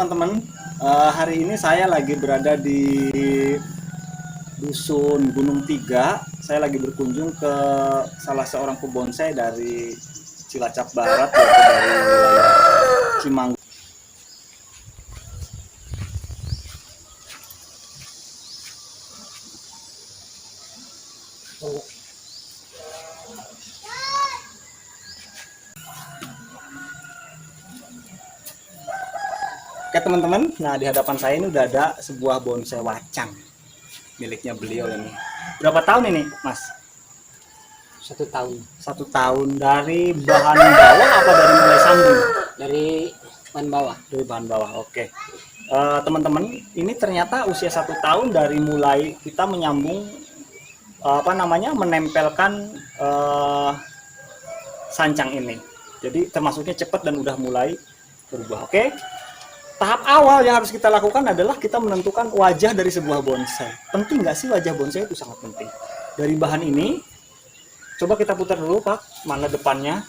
teman-teman, hari ini saya lagi berada di Dusun Gunung Tiga. Saya lagi berkunjung ke salah seorang pebonsai dari Cilacap Barat, yaitu dari wilayah Cimanggu. Oke teman-teman, nah di hadapan saya ini udah ada sebuah bonsai wacang miliknya beliau ini. Berapa tahun ini, Mas? 1 tahun. 1 tahun. Dari bahan bawah apa dari mulai sambung? Dari bahan bawah. Dari bahan bawah, oke. Teman-teman, ini ternyata usia 1 tahun dari mulai kita menyambung menempelkan sancang ini. Jadi termasuknya cepat dan udah mulai berubah, oke? Tahap awal yang harus kita lakukan adalah kita menentukan wajah dari sebuah bonsai. Penting nggak sih wajah bonsai? Itu sangat penting. Dari bahan ini, coba kita putar dulu Pak, mana depannya?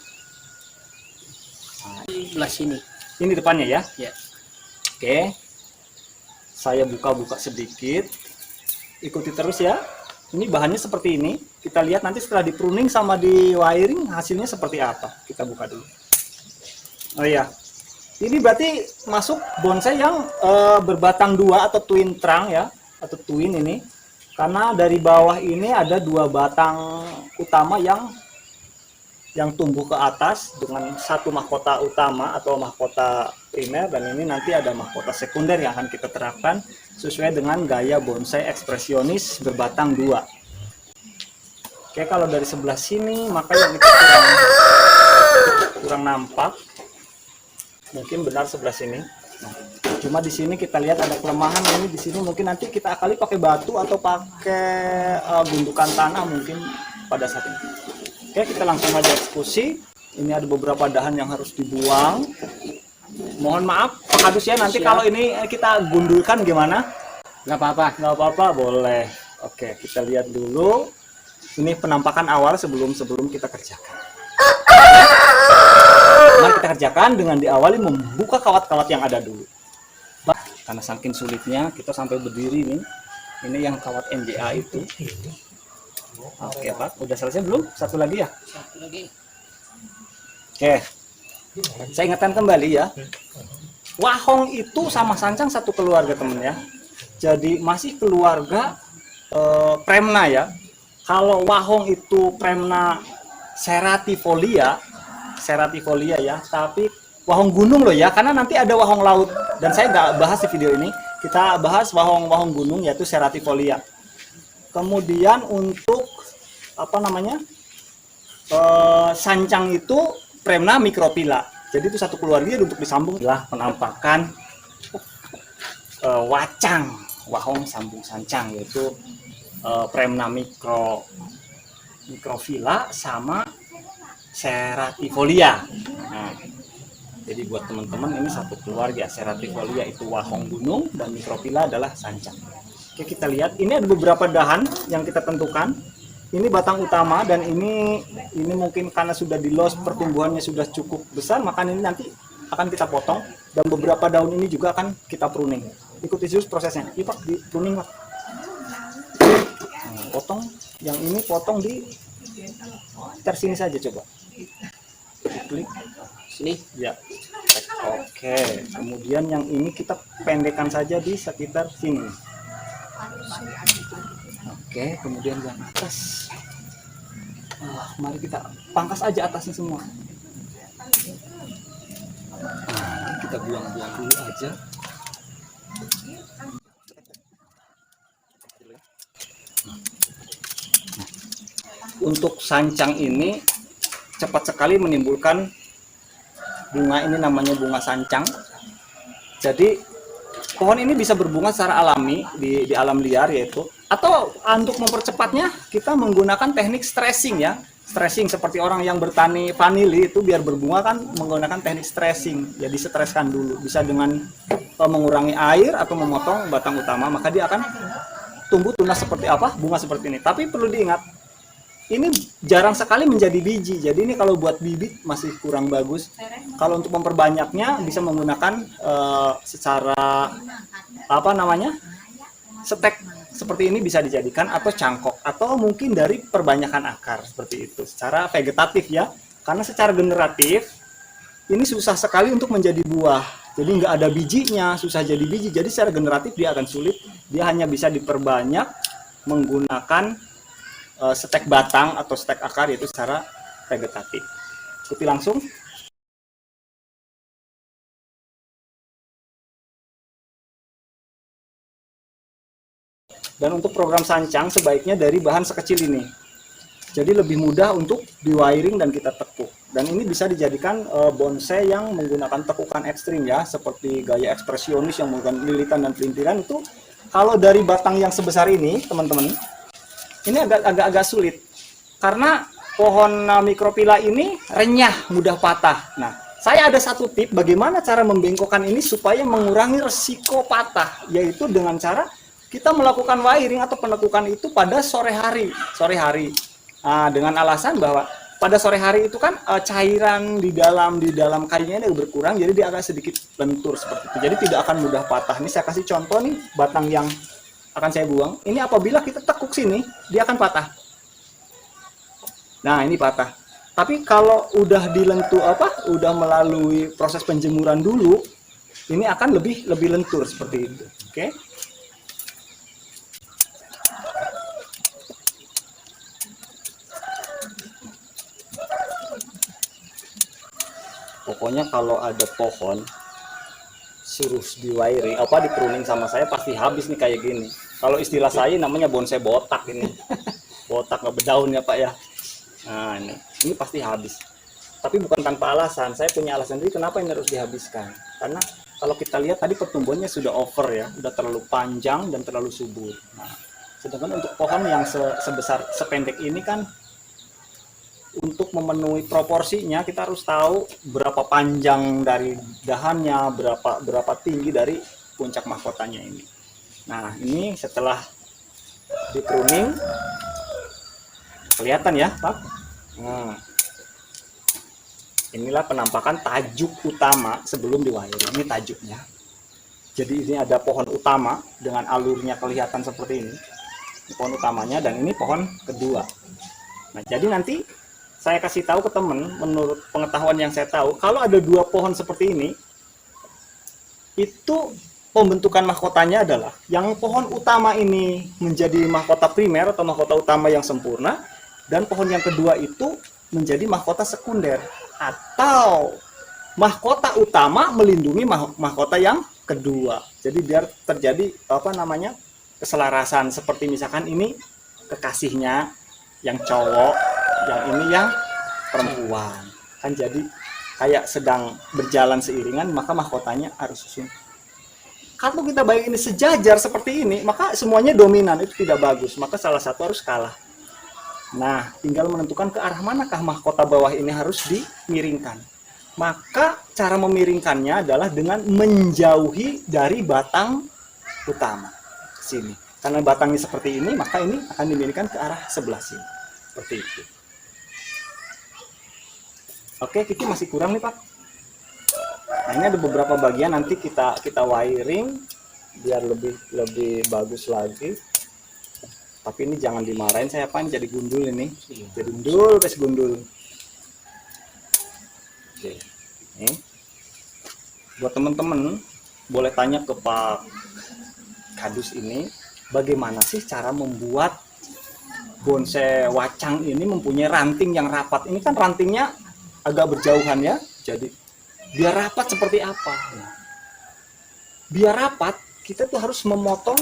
Nah, sebelah sini. Ini depannya ya? Ya. Oke. Saya buka-buka sedikit. Ikuti terus ya. Ini bahannya seperti ini. Kita lihat nanti setelah di pruning sama di wiring hasilnya seperti apa. Kita buka dulu. Oh iya. Ini berarti masuk bonsai yang berbatang dua atau twin trunk ya, atau twin ini. Karena dari bawah ini ada 2 batang utama yang tumbuh ke atas dengan satu mahkota utama atau mahkota primer, dan ini nanti ada mahkota sekunder yang akan kita terapkan sesuai dengan gaya bonsai ekspresionis berbatang dua. Oke, kalau dari sebelah sini maka yang itu kurang nampak. Mungkin benar sebelah sini. Nah, cuma di sini kita lihat ada kelemahan ini di sini. Mungkin nanti kita akali pakai batu atau pakai gundukan tanah mungkin pada saat ini. Oke, kita langsung aja eksekusi. Ini ada beberapa dahan yang harus dibuang. Mohon maaf Pak Kadus ya, nanti kalau ini kita gundulkan gimana? Nggak apa-apa. Nggak apa-apa, boleh. Oke, kita lihat dulu. Ini penampakan awal sebelum kita kerjakan. Mari kita kerjakan dengan diawali membuka kawat-kawat yang ada dulu. Karena saking sulitnya kita sampai berdiri nih. Ini yang kawat NJA itu. Oke Pak, udah selesai belum? Satu lagi ya? Satu lagi. Oke. Saya ingatkan kembali ya. Wahong itu sama sancang satu keluarga temen ya. Jadi masih keluarga Premna ya. Kalau wahong itu Premna ceratifolia ya, tapi wahong gunung loh ya, karena nanti ada wahong laut dan saya nggak bahas di video ini. Kita bahas wahong gunung yaitu ceratifolia. Kemudian untuk sancang itu Premna microphylla. Jadi itu satu keluarga untuk disambung lah penampakan wacang wahong sambung sancang yaitu Premna microphylla sama ceratifolia. Nah, jadi buat teman-teman ini satu keluarga. Ceratifolia itu wahong gunung dan microphylla adalah sancang. Oke, kita lihat ini ada beberapa dahan yang kita tentukan. Ini batang utama dan ini mungkin karena sudah di los pertumbuhannya sudah cukup besar, maka ini nanti akan kita potong dan beberapa daun ini juga akan kita pruning. Ikuti terus prosesnya. Iya Pak, di pruning Pak. Nah, potong yang ini potong di sekitar sini saja coba. Klik Sini. ya. Oke, kemudian yang ini kita pendekkan saja di sekitar sini. Oke, kemudian yang atas. Mari kita pangkas aja atasnya semua. Nah, kita buang-buang dulu aja. Untuk sancang ini cepat sekali menimbulkan bunga, ini namanya bunga sancang. Jadi pohon ini bisa berbunga secara alami di alam liar yaitu, atau untuk mempercepatnya kita menggunakan teknik stressing ya. Stressing seperti orang yang bertani vanili itu biar berbunga kan menggunakan teknik stressing. Jadi streskan dulu, bisa dengan mengurangi air atau memotong batang utama, maka dia akan tumbuh tunas seperti apa? Bunga seperti ini. Tapi perlu diingat, ini jarang sekali menjadi biji. Jadi ini kalau buat bibit masih kurang bagus. Kalau untuk memperbanyaknya bisa menggunakan secara apa namanya, stek seperti ini bisa dijadikan, atau cangkok, atau mungkin dari perbanyakan akar seperti itu. Secara vegetatif ya, karena secara generatif ini susah sekali untuk menjadi buah. Jadi nggak ada bijinya, susah jadi biji. Jadi secara generatif dia akan sulit. Dia hanya bisa diperbanyak menggunakan stek batang atau stek akar, yaitu secara vegetatif. Ikuti langsung. Dan untuk program sancang sebaiknya dari bahan sekecil ini. Jadi lebih mudah untuk di wiring dan kita tekuk. Dan ini bisa dijadikan bonsai yang menggunakan tekukan ekstrim ya, seperti gaya ekspresionis yang menggunakan lilitan dan pelintiran itu. Kalau dari batang yang sebesar ini, teman-teman, ini agak sulit. Karena pohon mikropila ini renyah, mudah patah. Nah, saya ada satu tip bagaimana cara membengkokkan ini supaya mengurangi resiko patah, yaitu dengan cara kita melakukan wiring atau penekukan itu pada sore hari. Nah, dengan alasan bahwa pada sore hari itu kan cairan di dalam kayunya ini berkurang, jadi dia agak sedikit lentur seperti itu. Jadi tidak akan mudah patah. Ini saya kasih contoh nih batang yang akan saya buang. Ini apabila kita tekuk sini, dia akan patah. Nah, ini patah. Tapi kalau udah udah melalui proses penjemuran dulu, ini akan lebih lentur seperti itu. Oke. Pokoknya kalau ada pohon suruh di wiring di pruning sama saya pasti habis nih kayak gini. Kalau istilah saya namanya bonsai botak ini. Botak nggak berdaun ya Pak ya. Nah, ini pasti habis. Tapi bukan tanpa alasan. Saya punya alasan sendiri kenapa ini harus dihabiskan. Karena kalau kita lihat tadi pertumbuhannya sudah over ya, sudah terlalu panjang dan terlalu subur. Nah, sedangkan untuk pohon yang sependek ini kan, untuk memenuhi proporsinya kita harus tahu berapa panjang dari dahannya, berapa tinggi dari puncak mahkotanya ini. Nah, ini setelah di pruning kelihatan ya Pak. Nah, inilah penampakan tajuk utama sebelum di wiring. Ini tajuknya. Jadi ini ada pohon utama dengan alurnya kelihatan seperti ini. Ini pohon utamanya, dan ini pohon kedua. Nah, jadi nanti saya kasih tahu ke teman, menurut pengetahuan yang saya tahu, kalau ada dua pohon seperti ini, itu pembentukan mahkotanya adalah yang pohon utama ini menjadi mahkota primer atau mahkota utama yang sempurna, dan pohon yang kedua itu menjadi mahkota sekunder atau mahkota utama melindungi mahkota yang kedua. Jadi biar terjadi keselarasan, seperti misalkan ini kekasihnya yang cowok, yang ini yang perempuan, kan jadi kayak sedang berjalan seiringan, maka mahkotanya harus susun. Kalau kita bayangin ini sejajar seperti ini, maka semuanya dominan, itu tidak bagus, maka salah satu harus kalah. Nah, tinggal menentukan ke arah manakah mahkota bawah ini harus dimiringkan. Maka cara memiringkannya adalah dengan menjauhi dari batang utama sini. Karena batangnya seperti ini, maka ini akan dimiringkan ke arah sebelah sini. Seperti itu. Oke, Kiki masih kurang nih Pak. Nah, ini ada beberapa bagian, nanti kita wiring biar lebih bagus lagi. Tapi ini jangan dimarahin saya Pak, jadi gundul ini. Jadi gundul. Oke. Ini. Buat teman-teman boleh tanya ke Pak Kadus ini, bagaimana sih cara membuat bonsai wacang ini mempunyai ranting yang rapat. Ini kan rantingnya agak berjauhan ya, jadi biar rapat seperti apa. Nah, biar rapat kita tuh harus memotong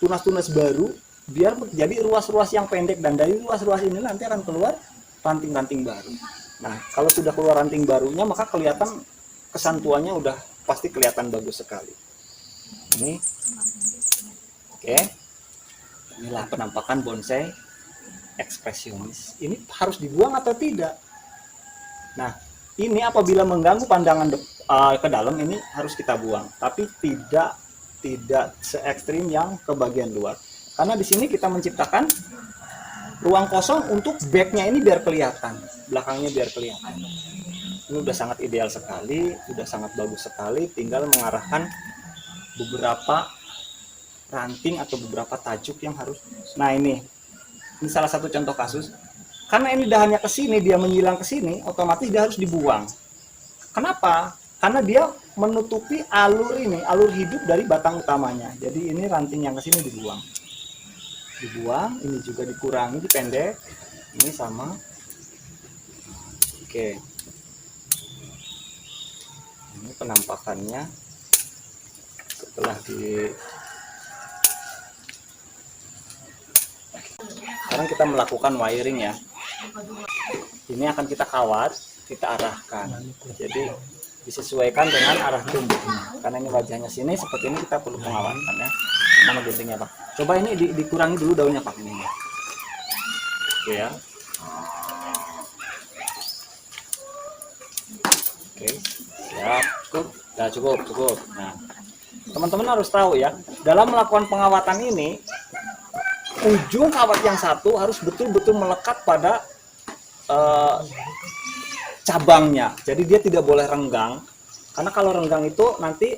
tunas-tunas baru biar jadi ruas-ruas yang pendek, dan dari ruas-ruas ini nanti akan keluar ranting-ranting baru. Nah, kalau sudah keluar ranting barunya, maka kelihatan kesantuannya udah pasti kelihatan bagus sekali. Ini oke, inilah penampakan bonsai ekspresionis. Ini harus dibuang atau tidak? Nah, ini apabila mengganggu pandangan ke dalam, ini harus kita buang, tapi tidak se ekstrim yang ke bagian luar, karena di sini kita menciptakan ruang kosong untuk backnya ini biar kelihatan, belakangnya biar kelihatan. Ini udah sangat ideal sekali, udah sangat bagus sekali. Tinggal mengarahkan beberapa ranting atau beberapa tajuk yang harus. Nah ini salah satu contoh kasus. Karena ini dahannya ke sini, dia menyilang ke sini, otomatis dia harus dibuang. Kenapa? Karena dia menutupi alur ini, alur hidup dari batang utamanya. Jadi ini ranting yang ke sini dibuang. Dibuang, ini juga dikurangi, dipendek. Ini sama. Oke. Ini penampakannya setelah sekarang kita melakukan wiring ya. Ini akan kita kawat, kita arahkan, jadi disesuaikan dengan arah tumbuhnya. Karena ini wajahnya sini seperti ini, kita perlu pengawatan ya. Mana guntingnya Pak? Coba ini dikurangi dulu daunnya Pak ini. Oke ya. Oke, siap, cukup. Nah, cukup. Nah, teman-teman harus tahu ya, dalam melakukan pengawatan ini, ujung kawat yang satu harus betul-betul melekat pada cabangnya. Jadi dia tidak boleh renggang, karena kalau renggang itu nanti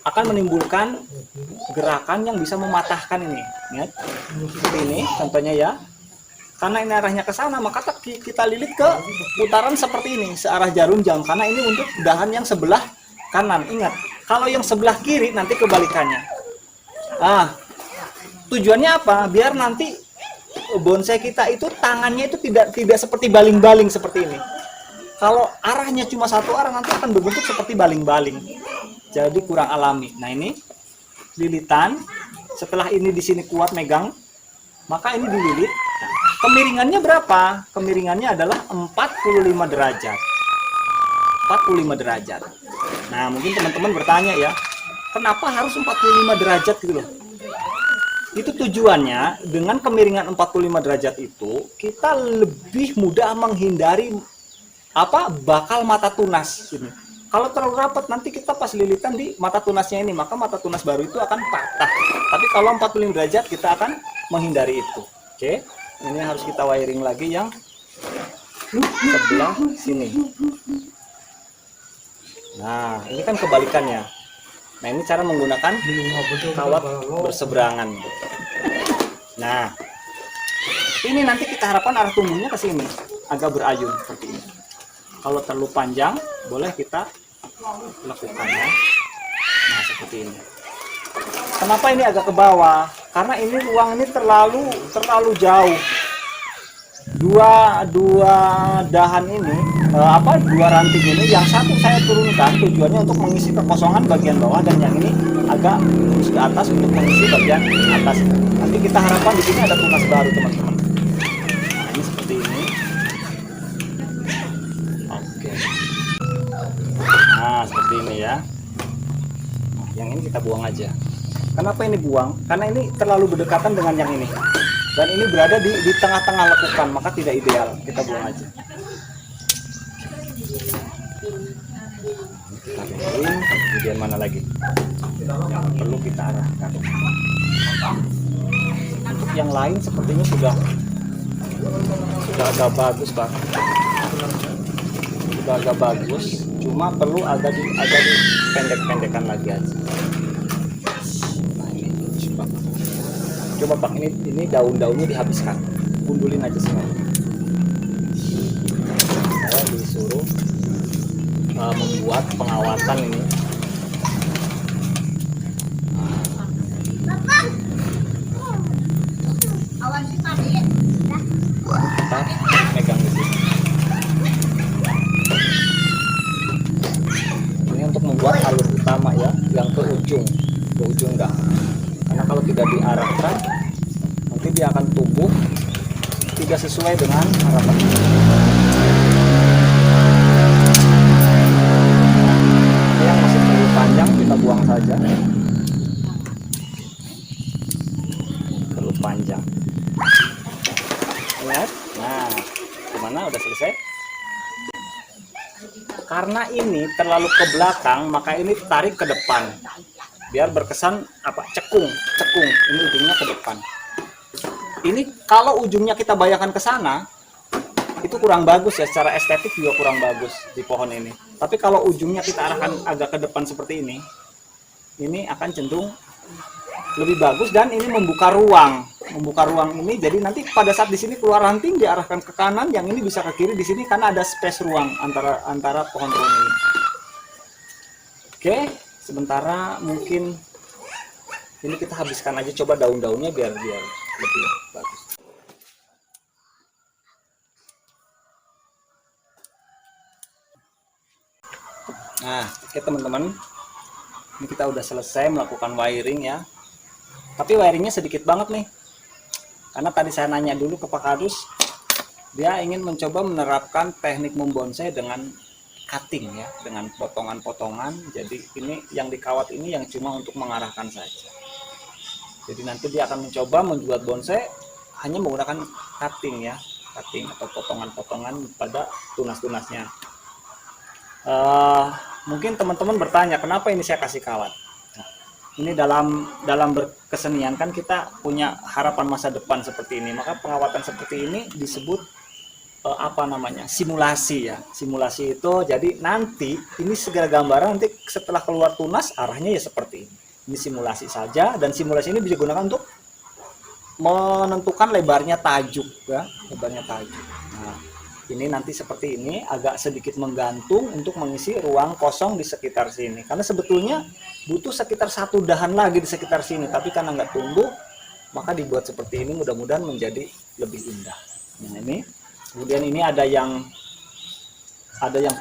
akan menimbulkan gerakan yang bisa mematahkan ini. Lihat, seperti ini contohnya ya. Karena ini arahnya ke sana, maka kita lilit ke putaran seperti ini, searah jarum jam. Karena ini untuk dahan yang sebelah kanan. Ingat, kalau yang sebelah kiri nanti kebalikannya. Tujuannya apa? Biar nanti bonsai kita itu tangannya itu tidak seperti baling-baling seperti ini. Kalau arahnya cuma satu arah, nanti akan berbentuk seperti baling-baling. Jadi kurang alami. Nah ini lilitan. Setelah ini di sini kuat megang, maka ini dililit. Nah, kemiringannya berapa? Kemiringannya adalah 45 derajat. 45 derajat. Nah, mungkin teman-teman bertanya ya, kenapa harus 45 derajat gitu loh? Itu tujuannya, dengan kemiringan 45 derajat itu, kita lebih mudah menghindari bakal mata tunas ini. Kalau terlalu rapat, nanti kita pas lilitan di mata tunasnya ini, maka mata tunas baru itu akan patah. Tapi kalau 45 derajat, kita akan menghindari itu. Oke, ini harus kita wiring lagi yang sebelah sini. Nah, ini kan kebalikannya. Nah, ini cara menggunakan kawat berseberangan. Nah, ini nanti kita harapkan arah tumbuhnya ke sini, agak berayun seperti ini. Kalau terlalu panjang, boleh kita lakukan ya. Nah, seperti ini. Kenapa ini agak ke bawah? Karena ini ruang ini terlalu jauh. Dua dahan ini, dua ranting ini, yang satu saya turunkan tujuannya untuk mengisi kekosongan bagian bawah, dan yang ini agak terus ke atas untuk mengisi bagian atas. Nanti kita harapkan di sini ada tunas baru teman-teman. Nah, ini seperti ini. Oke. Nah, seperti ini ya. Nah, yang ini kita buang aja. Kenapa ini buang? Karena ini terlalu berdekatan dengan yang ini. Dan ini berada di tengah-tengah lekukan, maka tidak ideal. Kita buang aja. Kita bikin bagian mana lagi yang perlu kita arahkan. Untuk yang lain sepertinya sudah agak bagus Pak. Sudah agak bagus, cuma perlu agak dipendek-pendekkan lagi aja. Coba Pak, ini daun-daunnya dihabiskan, gundulin aja semua. Saya disuruh membuat pengawatan ini. Kita megang di sini. Ini untuk membuat alur utama ya, yang ke ujung enggak. Karena kalau tidak diarahkan, nanti dia akan tumbuh tidak sesuai dengan harapan kita. Ini yang masih terlalu panjang kita buang saja. Terlalu panjang. Lihat, nah, gimana? Udah selesai? Karena ini terlalu ke belakang, maka ini tarik ke depan. Biar berkesan cekung ini ujungnya ke depan. Ini kalau ujungnya kita bayangkan ke sana, itu kurang bagus ya, secara estetik juga kurang bagus di pohon ini. Tapi kalau ujungnya kita arahkan agak ke depan seperti ini akan cenderung lebih bagus, dan ini membuka ruang ini. Jadi nanti pada saat di sini keluar ranting diarahkan ke kanan, yang ini bisa ke kiri di sini karena ada space ruang antara pohon-pohon ini. Oke, sementara mungkin ini kita habiskan aja coba daun-daunnya biar lebih bagus. Nah, oke teman-teman, ini kita udah selesai melakukan wiring ya. Tapi wiringnya sedikit banget nih, karena tadi saya nanya dulu ke Pak Kadus, dia ingin mencoba menerapkan teknik membonsai dengan cutting ya, dengan potongan-potongan. Jadi ini yang dikawat ini yang cuma untuk mengarahkan saja. Jadi nanti dia akan mencoba membuat bonsai hanya menggunakan cutting ya, cutting atau potongan-potongan pada tunas-tunasnya. Mungkin teman-teman bertanya kenapa ini saya kasih kawat. Nah, ini dalam berkesenian kan kita punya harapan masa depan seperti ini, maka pengawatan seperti ini disebut simulasi ya. Simulasi itu jadi nanti ini segala gambaran nanti setelah keluar tunas arahnya ya seperti ini. Ini simulasi saja, dan simulasi ini bisa digunakan untuk menentukan lebarnya tajuk ya, lebarnya tajuk. Nah, ini nanti seperti ini agak sedikit menggantung untuk mengisi ruang kosong di sekitar sini, karena sebetulnya butuh sekitar 1 dahan lagi di sekitar sini, tapi karena nggak tumbuh maka dibuat seperti ini, mudah-mudahan menjadi lebih indah. Nah ini kemudian ini ada yang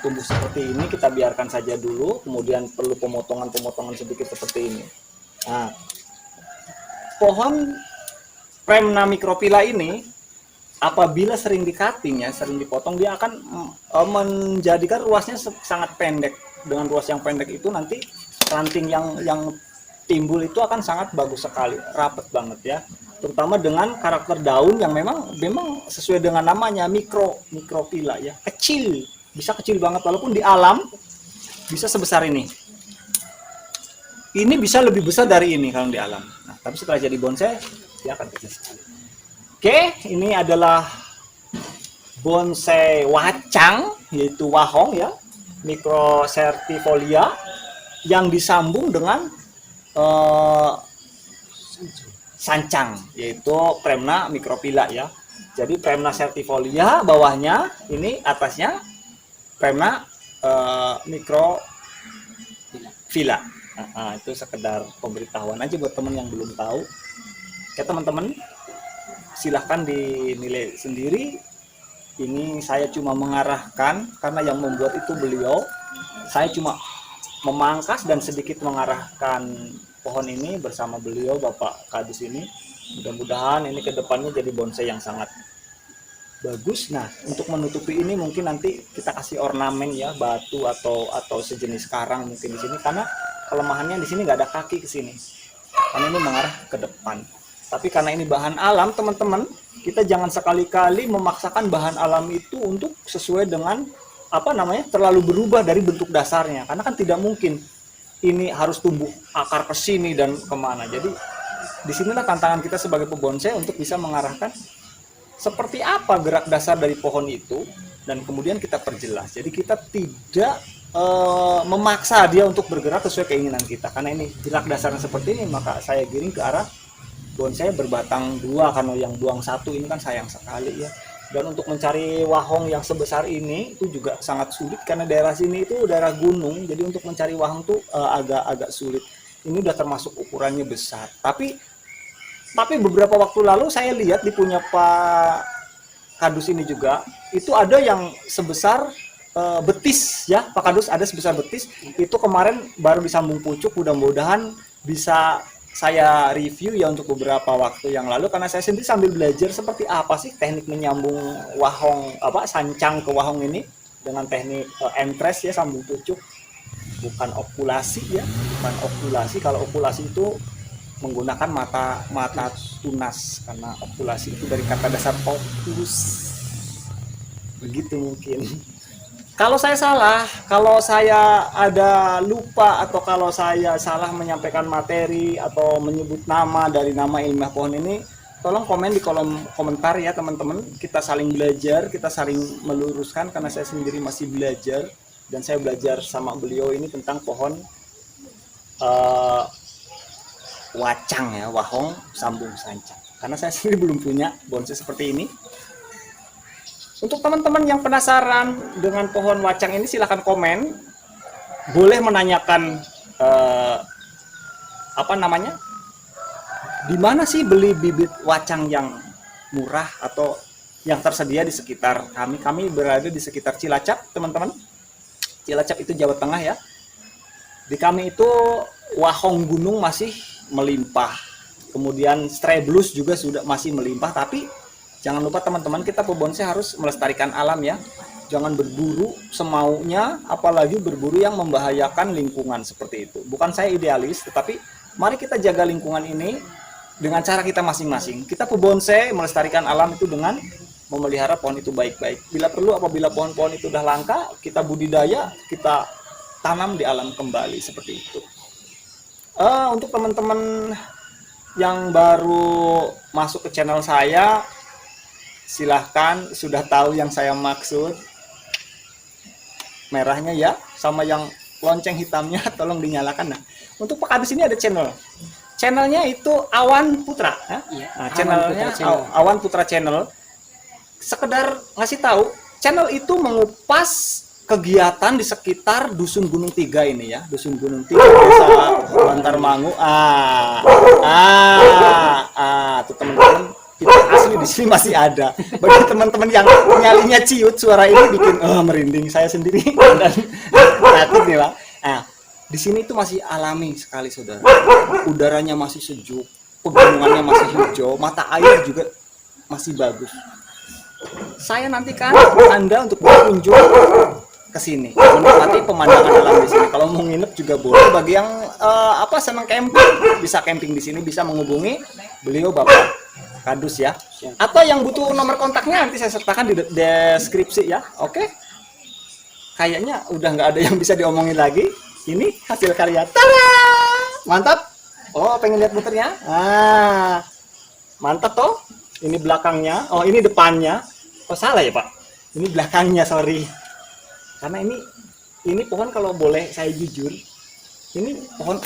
tumbuh seperti ini, kita biarkan saja dulu, kemudian perlu pemotongan sedikit seperti ini. Nah, pohon Premna microphylla ini apabila sering di-cutting ya, sering dipotong, dia akan menjadikan ruasnya sangat pendek. Dengan ruas yang pendek itu nanti ranting yang timbul itu akan sangat bagus sekali, rapet banget ya. Terutama dengan karakter daun yang memang sesuai dengan namanya microphylla ya, kecil, bisa kecil banget, walaupun di alam bisa sebesar ini. Ini bisa lebih besar dari ini kalau di alam. Nah, tapi setelah jadi bonsai dia akan kecil sekali. Oke, ini adalah bonsai wacang, yaitu wahong ya, Microcertifolia, yang disambung dengan sancang, yaitu Premna microphylla ya. Jadi Premna certifolia bawahnya, ini atasnya Premna microphylla. Itu sekedar pemberitahuan aja buat teman yang belum tahu. Oke teman-teman, silahkan dinilai sendiri. Ini saya cuma mengarahkan, karena yang membuat itu beliau. Saya cuma memangkas dan sedikit mengarahkan pohon ini bersama beliau, Bapak Kadus ini. Mudah-mudahan ini ke depannya jadi bonsai yang sangat bagus. Nah, untuk menutupi ini mungkin nanti kita kasih ornamen ya, batu atau sejenis karang mungkin di sini, karena kelemahannya di sini nggak ada kaki ke sini. Karena ini mengarah ke depan. Tapi karena ini bahan alam, teman-teman, kita jangan sekali-kali memaksakan bahan alam itu untuk sesuai dengan terlalu berubah dari bentuk dasarnya. Karena kan tidak mungkin ini harus tumbuh akar ke sini dan kemana. Jadi disinilah tantangan kita sebagai pebonsai untuk bisa mengarahkan seperti apa gerak dasar dari pohon itu, dan kemudian kita perjelas. Jadi kita tidak memaksa dia untuk bergerak sesuai keinginan kita. Karena ini gerak dasarnya seperti ini, maka saya giring ke arah bonsai berbatang 2, karena yang buang 1 ini kan sayang sekali ya. Dan untuk mencari wahong yang sebesar ini itu juga sangat sulit, karena daerah sini itu daerah gunung. Jadi untuk mencari wahong tuh agak sulit. Ini udah termasuk ukurannya besar. Tapi beberapa waktu lalu saya lihat di punya Pak Kadus ini juga, itu ada yang sebesar betis ya, Pak Kadus, ada sebesar betis. Itu kemarin baru disambung pucuk, mudah-mudahan bisa saya review ya untuk beberapa waktu yang lalu, karena saya sendiri sambil belajar seperti apa sih teknik menyambung wahong sancang ke wahong ini dengan teknik entres ya, sambung pucuk, bukan okulasi ya, bukan okulasi. Kalau okulasi itu menggunakan mata tunas, karena okulasi itu dari kata dasar oculus, begitu mungkin. Kalau saya salah, kalau saya ada lupa, atau kalau saya salah menyampaikan materi atau menyebut nama dari nama ilmiah pohon ini, tolong komen di kolom komentar ya teman-teman. Kita saling belajar, kita saling meluruskan karena saya sendiri masih belajar dan saya belajar sama beliau ini tentang pohon eh, wacang ya, wahong sambung sancang. Karena saya sendiri belum punya bonsai seperti ini. Untuk teman-teman yang penasaran dengan pohon wacang ini silahkan komen. Boleh menanyakan apa namanya? Di mana sih beli bibit wacang yang murah atau yang tersedia di sekitar kami? Kami berada di sekitar Cilacap, teman-teman. Cilacap itu Jawa Tengah ya. Di kami itu wahong gunung masih melimpah. Kemudian streblus juga sudah masih melimpah, tapi jangan lupa teman-teman, kita pebonsai harus melestarikan alam ya. Jangan berburu semaunya, apalagi berburu yang membahayakan lingkungan seperti itu. Bukan saya idealis, tetapi mari kita jaga lingkungan ini dengan cara kita masing-masing. Kita pebonsai melestarikan alam itu dengan memelihara pohon itu baik-baik. Bila perlu, apabila pohon-pohon itu udah langka, kita budidaya, kita tanam di alam kembali seperti itu. Untuk teman-teman yang baru masuk ke channel saya, silahkan sudah tahu yang saya maksud. Merahnya ya, sama yang lonceng hitamnya tolong dinyalakan. Nah, untuk Pak Kadus ini ada channel. Channelnya itu Awan Putra. Ya? Iya, Nah, Awan channelnya Putra Channel. Awan Putra Channel. Sekedar ngasih tahu, channel itu mengupas kegiatan di sekitar Dusun Gunung Tiga ini ya. Dusun Gunung Tiga, Desa Bantar Mangu. Tuh teman-teman, kita asli di sini masih ada. Bagi teman-teman yang nyalinya ciut, suara ini bikin merinding saya sendiri dan kreatif nih lah. Nah, di sini itu masih alami sekali saudara. Udaranya masih sejuk, pegunungannya masih hijau, mata air juga masih bagus. Saya nantikan Anda untuk berkunjung ke sini, menikmati pemandangan alam di sini. Kalau mau nginep juga boleh. Bagi yang senang camping, bisa camping di sini, bisa menghubungi beliau Bapak Kadus ya. Atau yang butuh nomor kontaknya nanti saya sertakan di deskripsi ya. Oke. Kayaknya udah nggak ada yang bisa diomongin lagi. Ini hasil karya. Tada! Mantap. Oh, pengen lihat muternya? Mantap toh. Ini belakangnya. Oh, ini depannya. Oh, salah ya, Pak? Ini belakangnya, sorry. Karena ini pohon kalau boleh saya jujur, ini pohon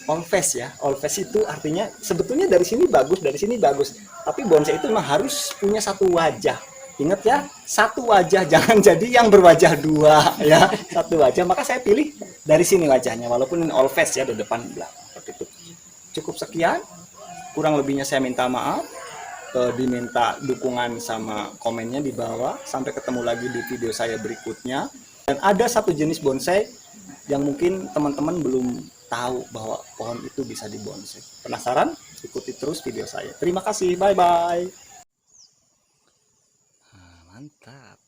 all face ya. All face itu artinya sebetulnya dari sini bagus, dari sini bagus. Tapi bonsai itu memang harus punya satu wajah. Ingat ya, satu wajah, jangan jadi yang berwajah dua ya. Satu wajah, maka saya pilih dari sini wajahnya. Walaupun ini all face ya, di depan belakang. Seperti itu. Cukup sekian. Kurang lebihnya saya minta maaf. Diminta dukungan sama komennya di bawah. Sampai ketemu lagi di video saya berikutnya. Dan ada satu jenis bonsai yang mungkin teman-teman belum tahu bahwa pohon itu bisa dibonsai. Penasaran? Ikuti terus video saya. Terima kasih. Bye-bye. Mantap.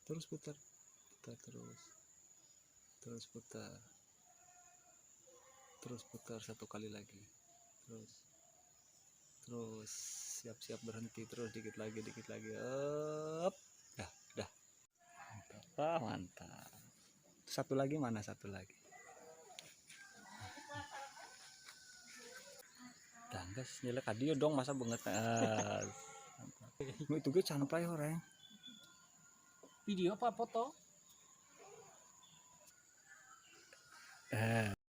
Terus putar. Putar terus. Terus putar. Terus putar satu kali lagi. Terus siap-siap berhenti, terus dikit lagi up. Dah mantap. Satu lagi mana, satu lagi dah guys, nyelek adio dong, masa banget itu gue canpai orang Video apa foto?